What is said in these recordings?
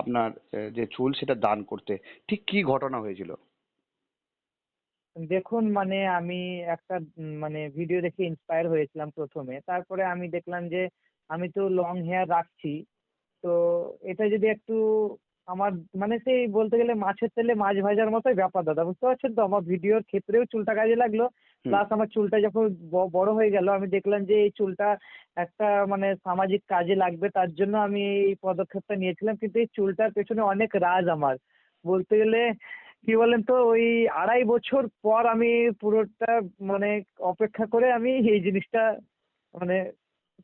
আপনার যে চুল সেটা দান করতে, ঠিক কি ঘটনা হয়েছিল? দেখুন মানে আমি একটা মানে ভিডিও দেখে ইন্সপায়ার হয়েছিলাম প্রথমে। তারপরে আমি দেখলাম যে আমি তো লং হেয়ার রাখছি। তো এটা যদি একটু আমার মানে সেই বলতে গেলে মাছের তেলে মাছ ভাজার মতোই ব্যাপার দাদা, বুঝতে পারছেন তো? আমার ভিডিওর ক্ষেত্রেও চুলটা কাজে লাগলো। হুম। প্লাস আমার চুলটা যখন বড় হয়ে গেল আমি দেখলাম যে এই চুলটা একটা মানে সামাজিক কাজে লাগবে, তার জন্য আমি এই পদক্ষেপটা নিয়েছিলাম। কিন্তু এই চুলটার পেছনে অনেক রাজ আমার। বলতে গেলে কি বলেন তো, ওই 2.5 বছর পর আমি পুরোটা মানে অপেক্ষা করে আমি এই জিনিসটা মানে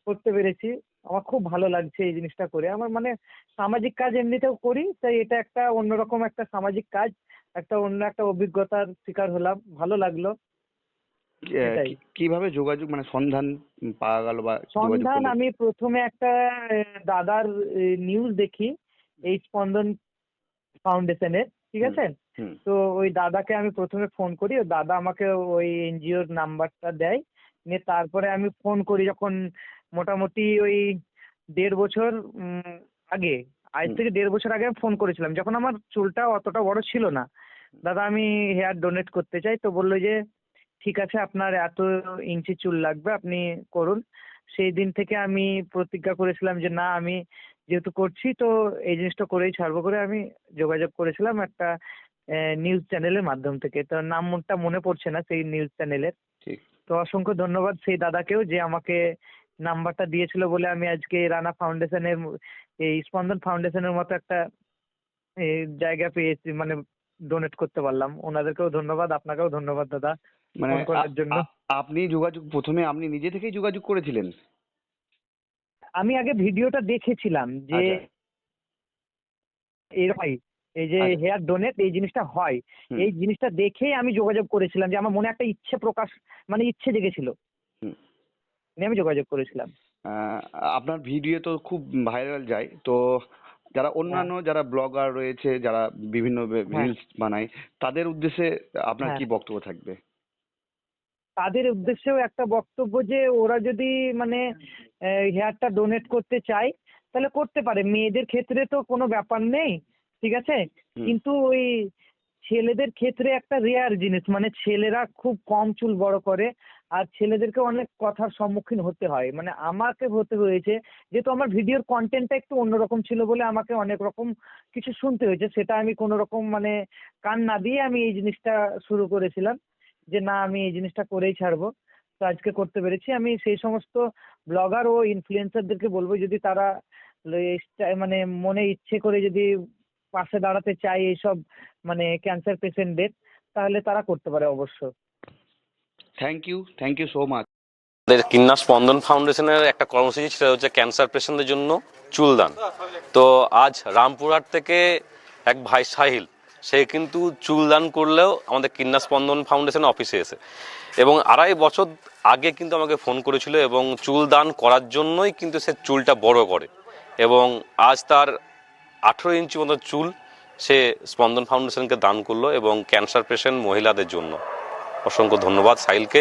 করতে পেরেছি। আমার খুব ভালো লাগছে এই জিনিসটা করে। আমার মানে সামাজিক কাজ এমনিতেও করি, তাই এটা একটা অন্যরকম একটা সামাজিক কাজ, একটা অন্য একটা অভিজ্ঞতার শিকার হলাম, ভালো লাগলো এটাই। কিভাবে যোগাযোগ, মানে সন্ধান পাওয়া গেল বা যোগাযোগ সন্ধান করলেন? আমি প্রথমে একটা দাদার নিউজ দেখি, এই স্পন্দন ফাউন্ডেশনের, ঠিক হুম। আছে? হুম। তো ওই দাদাকে আমি প্রথমে ফোন করি, ওই দাদা আমাকে ওই এনজিওর নাম্বারটা দেয়। নিয়ে তারপরে আমি ফোন করি যখন মোটামুটি ওই 1.5 বছর আগে, আজ হুম। থেকে 1.5 বছর আগে আমি ফোন করেছিলাম যখন আমার চুলটা অতটা বড় ছিল না। দাদা আমি হেয়ার ডোনেট করতে চাই। তো বললো যে ঠিক আছে, আপনার এত ইঞ্চি চুল লাগবে, আপনি করুন। সেই দিন থেকে আমি প্রতিজ্ঞা করেছিলাম যে না, আমি যেহেতু করছি তো এই জিনিসটা করেই ছাড়বো, করে আমি যোগাযোগ করেছিলাম একটা নিউজ চ্যানেলের মাধ্যম থেকে। তো নামটা মনে পড়ছে না সেই নিউজ চ্যানেলের। ঠিক। তো অসংখ্য ধন্যবাদ সেই দাদাকেও যে আমাকে নাম্বারটা দিয়েছিল বলে আমি আজকে রানা ফাউন্ডেশনের এই স্পন্দন ফাউন্ডেশনের মতো একটা জায়গা পেয়েছি, মানে ডোনেট করতে পারলাম। ওনাদেরকেও ধন্যবাদ, আপনাকেও ধন্যবাদ দাদা মানে ফোন করার জন্য। আপনি যোগাযোগ, প্রথমে আপনি নিজে থেকেই যোগাযোগ করেছিলেন? আমি আগে ভিডিওটা দেখেছিলাম যে আচ্ছা। এরকমই এই যে আচ্ছা। হেয়ার ডোনেট এই জিনিসটা হয়, হুম। এই জিনিসটা দেখেই আমি যোগাযোগ করেছিলাম যে আমার মনে একটা ইচ্ছে প্রকাশ মানে ইচ্ছে জেগেছিল, হুম। নিয়ে আমি যোগাযোগ করেছিলাম। আহ, আপনার ভিডিও তো খুব ভাইরাল যায় তো, যারা হ্যাঁ, অন্যান্য যারা ব্লগার রয়েছে, যারা বিভিন্ন হ্যাঁ, রিলস বানায়, তাদের উদ্দেশ্যে আপনার হ্যাঁ। কি বক্তব্য থাকবে? তাদের উদ্দেশ্যেও একটা বক্তব্য যে ওরা যদি মানে হেয়ারটা ডোনেট করতে চায় তাহলে করতে পারে, মেয়েদের ক্ষেত্রে তো কোনো ব্যাপার নেই, ঠিক আছে? হুম। কিন্তু ওই ছেলেদের ক্ষেত্রে একটা রেয়ার জিনিস, মানে ছেলেরা খুব কম চুল বড় করে আর ছেলেদেরকে অনেক কথার সম্মুখীন হতে হয়, মানে আমাকে হতে হয়েছে। যেহেতু আমার ভিডিওর কন্টেন্টটা একটু অন্যরকম ছিল বলে আমাকে অনেক রকম কিছু শুনতে হয়েছে, সেটা আমি কোনো রকম মানে কান না দিয়ে আমি এই জিনিসটা শুরু করেছিলাম যে না, আমি এই জিনিসটা করেই ছাড়বো। তো আজকে করতে পেরেছি। আমি সেই সমস্ত ব্লগার ও ইনফ্লুয়েন্সারদেরকে বলবো, যদি তারা মানে মনে ইচ্ছে করে যদি পাশে দাঁড়াতে চায় এইসব মানে ক্যান্সার পেশেন্টদের, তাহলে তারা করতে পারে অবশ্য। Thank you so much. আমাদের কিন্না স্পন্দন ফাউন্ডেশনের একটা কর্মসূচি, সেটা হচ্ছে ক্যান্সার পেশেন্টদের জন্য চুলদান। তো আজ রামপুরহাট থেকে এক ভাই সাহিল, সে কিন্তু চুলদান করলেও আমাদের কিন্না স্পন্দন ফাউন্ডেশনের অফিসে এসে, এবং 2.5 বছর আগে কিন্তু আমাকে ফোন করেছিল এবং চুল দান করার জন্যই কিন্তু সে চুলটা বড় করে, এবং আজ তার 18 ইঞ্চি মতো চুল সে স্পন্দন ফাউন্ডেশনকে দান করলো এবং ক্যান্সার পেশেন্ট মহিলাদের জন্য। অসংখ্য ধন্যবাদ সাহিলকে।